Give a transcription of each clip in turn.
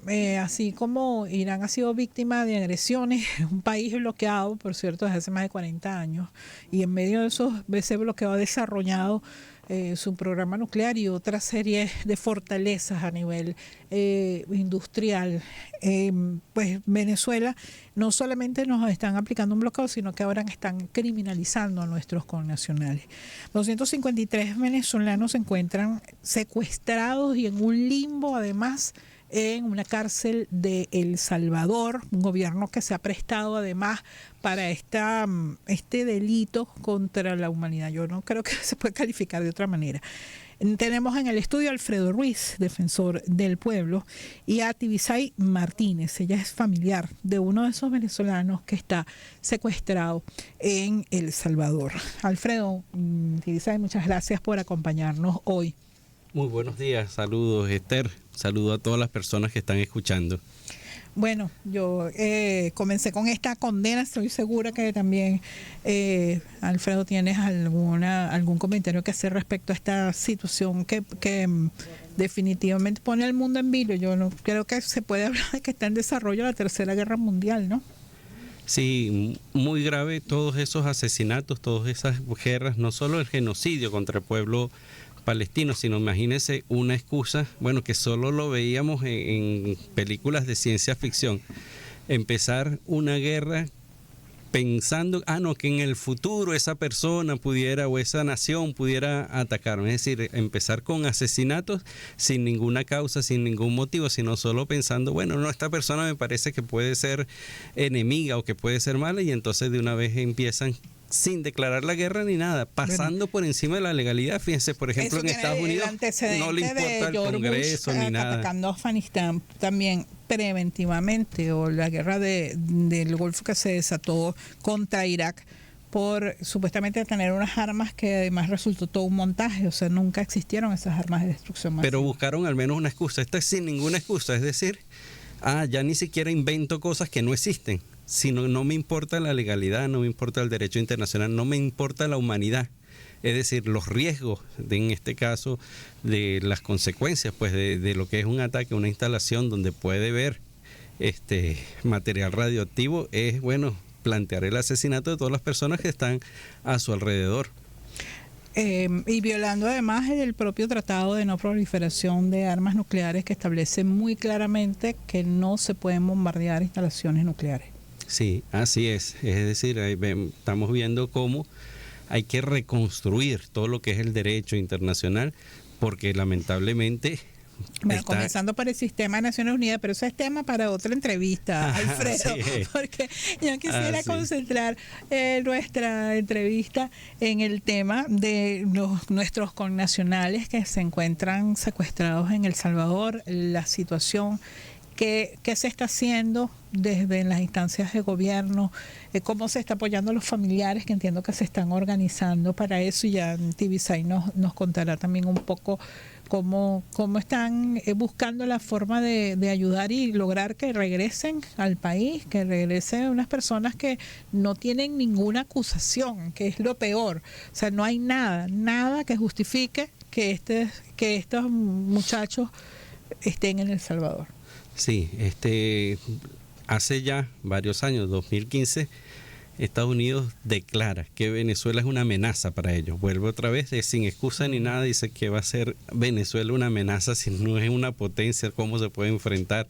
que así como Irán ha sido víctima de agresiones, un país bloqueado, por cierto, desde hace más de 40 años, y en medio de ese bloqueo ha desarrollado su programa nuclear y otra serie de fortalezas a nivel industrial. Pues Venezuela no solamente nos están aplicando un bloqueo, sino que ahora están criminalizando a nuestros connacionales. 253 venezolanos se encuentran secuestrados y en un limbo, además, en una cárcel de El Salvador, un gobierno que se ha prestado además para este delito contra la humanidad. Yo no creo que se pueda calificar de otra manera. Tenemos en el estudio a Alfredo Ruiz, defensor del pueblo, y a Tibisay Martínez. Ella es familiar de uno de esos venezolanos que está secuestrado en El Salvador. Alfredo, Tibisay, muchas gracias por acompañarnos hoy. Muy buenos días, saludos Esther, saludo a todas las personas que están escuchando. Bueno, yo comencé con esta condena, estoy segura que también, Alfredo, tienes algún comentario que hacer respecto a esta situación que definitivamente pone al mundo en vilo. Yo no creo que se puede hablar de que está en desarrollo la Tercera Guerra Mundial, ¿no? Sí, muy grave todos esos asesinatos, todas esas guerras, no solo el genocidio contra el pueblo palestino, sino imagínense una excusa, bueno, que solo lo veíamos en películas de ciencia ficción, empezar una guerra pensando, que en el futuro esa persona pudiera o esa nación pudiera atacarme, es decir, empezar con asesinatos sin ninguna causa, sin ningún motivo, sino solo pensando, bueno, no, esta persona me parece que puede ser enemiga o que puede ser mala, y entonces de una vez empiezan sin declarar la guerra ni nada, pasando por encima de la legalidad. Fíjense, por ejemplo, en Estados Unidos no le importa el Congreso ni nada. Atacando a Afganistán también preventivamente, o la guerra del Golfo que se desató contra Irak por supuestamente tener unas armas que además resultó todo un montaje, o sea, nunca existieron esas armas de destrucción masiva. Pero buscaron al menos una excusa. Esta es sin ninguna excusa, es decir, ya ni siquiera invento cosas que no existen. Sino no me importa la legalidad, no me importa el derecho internacional, no me importa la humanidad. Es decir, los riesgos, en este caso, de las consecuencias pues de lo que es un ataque a una instalación donde puede haber material radioactivo, es, bueno, plantear el asesinato de todas las personas que están a su alrededor. Y violando además el propio Tratado de No Proliferación de Armas Nucleares, que establece muy claramente que no se pueden bombardear instalaciones nucleares. Sí, así es decir, estamos viendo cómo hay que reconstruir todo lo que es el derecho internacional, porque lamentablemente... Bueno, comenzando por el sistema de Naciones Unidas, pero eso es tema para otra entrevista, Alfredo, porque yo quisiera concentrar nuestra entrevista en el tema de nuestros connacionales que se encuentran secuestrados en El Salvador, la situación que se está haciendo desde las instancias de gobierno, cómo se está apoyando a los familiares, que entiendo que se están organizando para eso, y ya Tibisay nos contará también un poco cómo están buscando la forma de ayudar y lograr que regresen al país, que regresen unas personas que no tienen ninguna acusación, que es lo peor. O sea, no hay nada que justifique que estos muchachos estén en El Salvador. Sí, hace ya varios años, 2015, Estados Unidos declara que Venezuela es una amenaza para ellos. Vuelve otra vez, sin excusa ni nada, dice que va a ser Venezuela una amenaza si no es una potencia, cómo se puede enfrentar,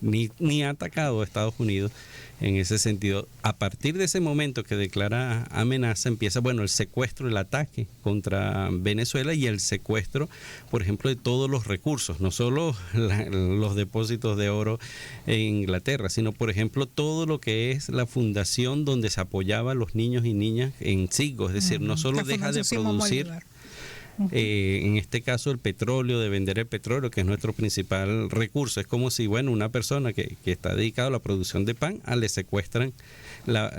ni ha atacado a Estados Unidos en ese sentido. A partir de ese momento que declara amenaza, empieza, bueno, el secuestro, el ataque contra Venezuela y el secuestro, por ejemplo, de todos los recursos, no solo los depósitos de oro en Inglaterra, sino, por ejemplo, todo lo que es la fundación donde se apoyaba a los niños y niñas en SIGO, es decir, no solo deja de producir, en este caso el petróleo, de vender el petróleo, que es nuestro principal recurso. Es como si, bueno, una persona que está dedicada a la producción de pan, le secuestran la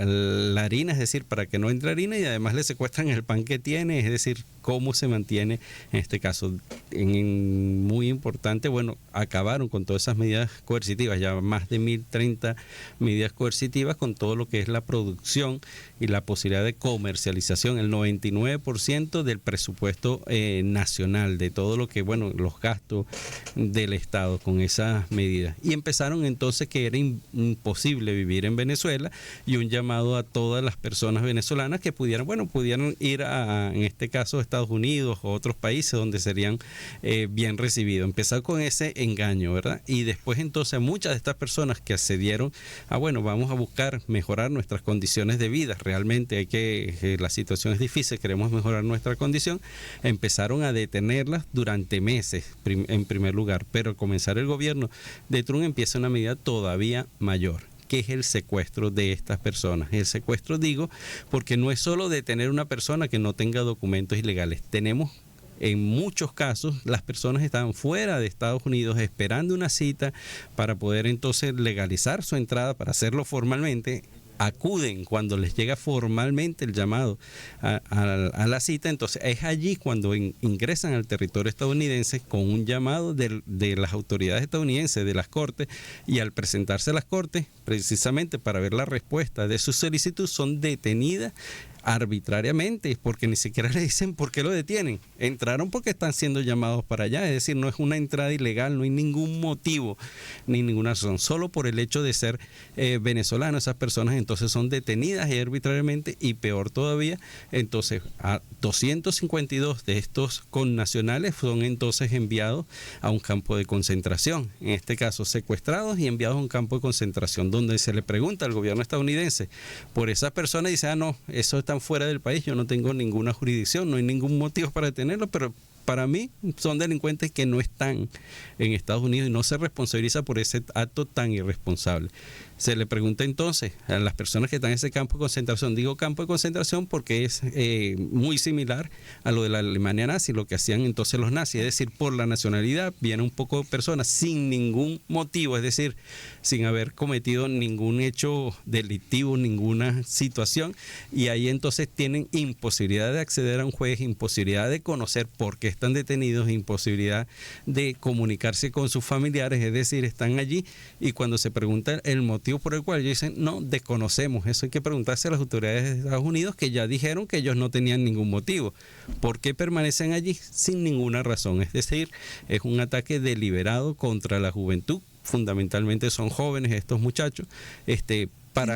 harina, es decir, para que no entre harina, y además le secuestran el pan que tiene, es decir, cómo se mantiene en este caso. Muy importante, bueno, acabaron con todas esas medidas coercitivas, ya más de 1030 medidas coercitivas con todo lo que es la producción y la posibilidad de comercialización, el 99% del presupuesto nacional, de todo lo que, bueno, los gastos del Estado con esas medidas. Y empezaron entonces que era imposible vivir en Venezuela, y un llamado a todas las personas venezolanas que pudieran ir en este caso a Estados Unidos o otros países donde serían bien recibidos. Empezar con ese engaño, ¿verdad? Y después entonces muchas de estas personas que accedieron a, bueno, vamos a buscar mejorar nuestras condiciones de vida, realmente la situación es difícil, queremos mejorar nuestra condición, empezaron a detenerlas durante meses en primer lugar, pero al comenzar el gobierno de Trump empieza una medida todavía mayor, que es el secuestro de estas personas. El secuestro, digo, porque no es solo detener una persona que no tenga documentos ilegales. Tenemos, en muchos casos, las personas estaban fuera de Estados Unidos esperando una cita para poder entonces legalizar su entrada, para hacerlo formalmente. Acuden cuando les llega formalmente el llamado a la cita, entonces es allí cuando ingresan al territorio estadounidense con un llamado de las autoridades estadounidenses, de las cortes, y al presentarse a las cortes, precisamente para ver la respuesta de su solicitud, son detenidas arbitrariamente, porque ni siquiera le dicen por qué lo detienen. Entraron porque están siendo llamados para allá, es decir, no es una entrada ilegal, no hay ningún motivo ni ninguna razón, solo por el hecho de ser venezolanos. Esas personas entonces son detenidas arbitrariamente, y peor todavía, entonces a 252 de estos connacionales son entonces enviados a un campo de concentración, en este caso secuestrados y enviados a un campo de concentración, donde se le pregunta al gobierno estadounidense por esas personas y dice, no, eso están fuera del país, yo no tengo ninguna jurisdicción, no hay ningún motivo para detenerlo, pero para mí son delincuentes que no están en Estados Unidos, y no se responsabiliza por ese acto tan irresponsable. Se le pregunta entonces a las personas que están en ese campo de concentración, digo campo de concentración porque es muy similar a lo de la Alemania nazi, lo que hacían entonces los nazis, es decir, por la nacionalidad viene un poco de personas sin ningún motivo, es decir, sin haber cometido ningún hecho delictivo, ninguna situación, y ahí entonces tienen imposibilidad de acceder a un juez, imposibilidad de conocer por qué están detenidos, imposibilidad de comunicarse con sus familiares, es decir, están allí, y cuando se pregunta el motivo por el cual ellos dicen, no, desconocemos. Eso hay que preguntarse a las autoridades de Estados Unidos, que ya dijeron que ellos no tenían ningún motivo. ¿Por qué permanecen allí? Sin ninguna razón. Es decir, es un ataque deliberado contra la juventud. Fundamentalmente son jóvenes estos muchachos.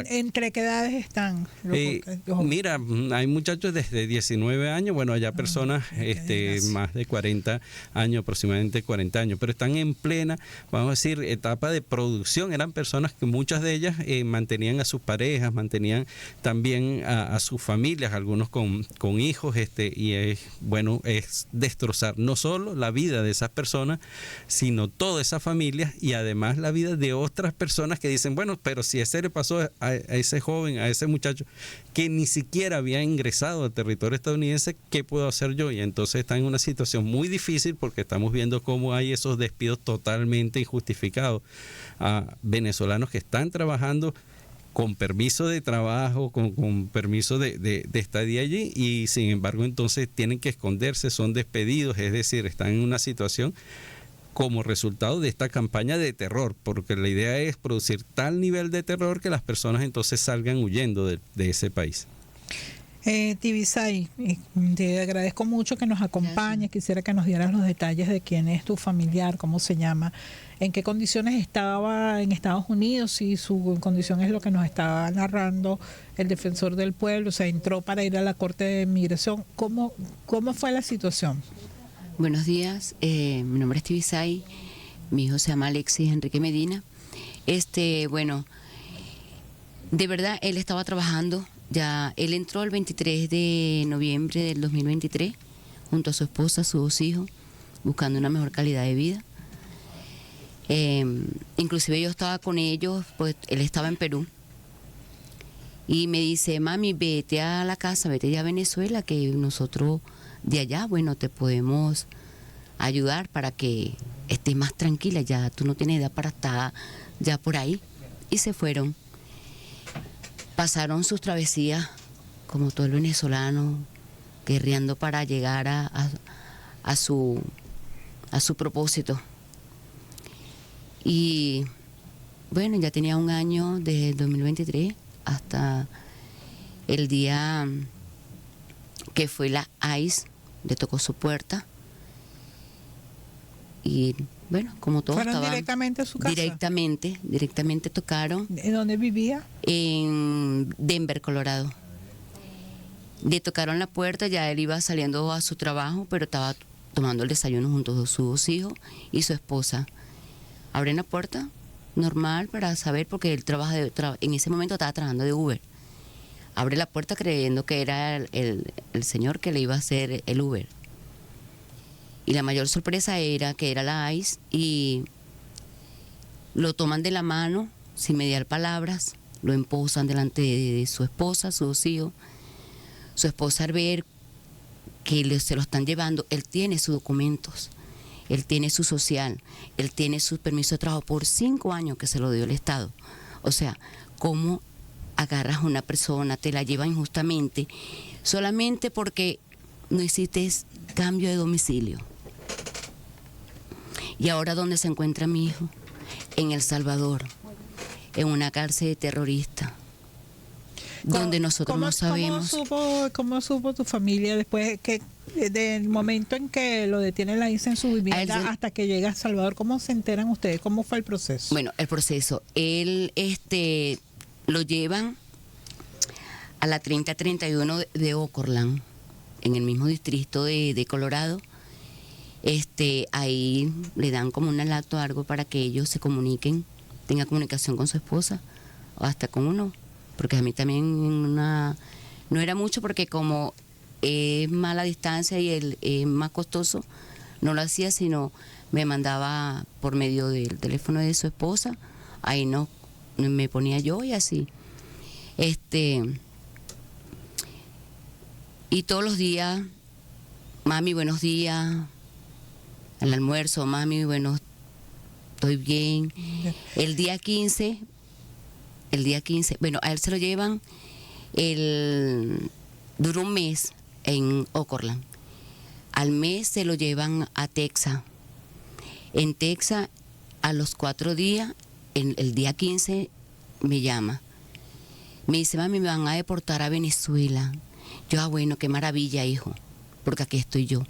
¿Entre qué edades están? Mira, hay muchachos desde 19 años, bueno, allá personas más de 40 años, aproximadamente 40 años, pero están en plena, vamos a decir, etapa de producción. Eran personas que muchas de ellas mantenían a sus parejas, mantenían también a sus familias, algunos con hijos, y es destrozar no solo la vida de esas personas, sino todas esas familias, y además la vida de otras personas que dicen, bueno, pero si ese le pasó a ese joven, a ese muchacho que ni siquiera había ingresado al territorio estadounidense, ¿qué puedo hacer yo? Y entonces está en una situación muy difícil, porque estamos viendo cómo hay esos despidos totalmente injustificados a venezolanos que están trabajando con permiso de trabajo, con permiso de estadía allí, y sin embargo entonces tienen que esconderse, son despedidos, es decir, están en una situación como resultado de esta campaña de terror, porque la idea es producir tal nivel de terror que las personas entonces salgan huyendo de ese país. Tibisay, te agradezco mucho que nos acompañes. Quisiera que nos dieras los detalles de quién es tu familiar, cómo se llama, en qué condiciones estaba en Estados Unidos, y su condición es lo que nos estaba narrando el defensor del pueblo. O sea, entró para ir a la Corte de Migración. ¿Cómo fue la situación? Buenos días, mi nombre es Tibisay, mi hijo se llama Alexis Enrique Medina. Bueno, de verdad él estaba trabajando, ya él entró el 23 de noviembre del 2023 junto a su esposa, sus 2 hijos, buscando una mejor calidad de vida. Inclusive yo estaba con ellos, pues él estaba en Perú, y me dice, mami, vete a la casa, vete ya a Venezuela, que nosotros de allá, bueno, te podemos ayudar para que estés más tranquila, ya tú no tienes edad para estar ya por ahí. Y se fueron. Pasaron sus travesías, como todo el venezolano, guerreando para llegar a su propósito. Y bueno, ya tenía un año desde el 2023 hasta el día que fue la ICE, le tocó su puerta. Y bueno, como todos ¿Fueron estaban directamente a su casa? Directamente tocaron. ¿En dónde vivía? En Denver, Colorado. Le tocaron la puerta, ya él iba saliendo a su trabajo, pero estaba tomando el desayuno junto a sus dos hijos y su esposa. Abren la puerta, normal, para saber, porque él en ese momento estaba trabajando de Uber. Abre la puerta creyendo que era el señor que le iba a hacer el Uber. Y la mayor sorpresa era que era la ICE y lo toman de la mano, sin mediar palabras, lo emposan delante de su esposa, sus dos hijos. Su esposa, al ver que se lo están llevando, él tiene sus documentos, él tiene su social, él tiene su permiso de trabajo por 5 años que se lo dio el Estado. O sea, ¿cómo agarras a una persona, te la llevan injustamente, solamente porque no hiciste cambio de domicilio? ¿Y ahora dónde se encuentra mi hijo? En El Salvador, en una cárcel de terroristas, donde nosotros no sabemos. ¿Cómo supo tu familia después del momento en que lo detiene la ICE en su vivienda hasta que llega a El Salvador? ¿Cómo se enteran ustedes? ¿Cómo fue el proceso? Bueno, el proceso, él lo llevan a la 3031 de Oakland, en el mismo distrito de Colorado. Ahí le dan como un acto algo para que ellos se comuniquen, tengan comunicación con su esposa o hasta con uno, porque a mí también no era mucho, porque como es mala distancia y es más costoso, no lo hacía, sino me mandaba por medio del teléfono de su esposa, ahí no me ponía yo y así. Y todos los días, mami, buenos días. Al almuerzo, mami, bueno, estoy bien. El día 15, bueno, a él se lo llevan, duró un mes en Oakland. Al mes se lo llevan a Texas. En Texas, a los 4 días, el día 15, me llama. Me dice, mami, me van a deportar a Venezuela. Yo, bueno, qué maravilla, hijo, porque aquí estoy yo.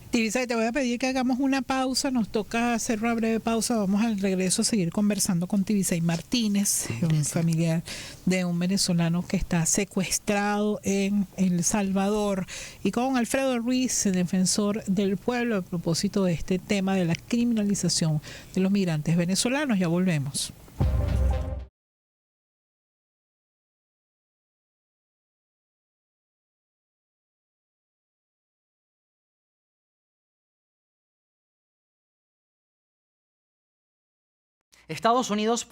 Tibisay, te voy a pedir que hagamos una pausa, nos toca hacer una breve pausa, vamos al regreso a seguir conversando con Tibisay Martínez, un familiar de un venezolano que está secuestrado en El Salvador, y con Alfredo Ruiz, defensor del pueblo, a propósito de este tema de la criminalización de los migrantes venezolanos. Ya volvemos. Estados Unidos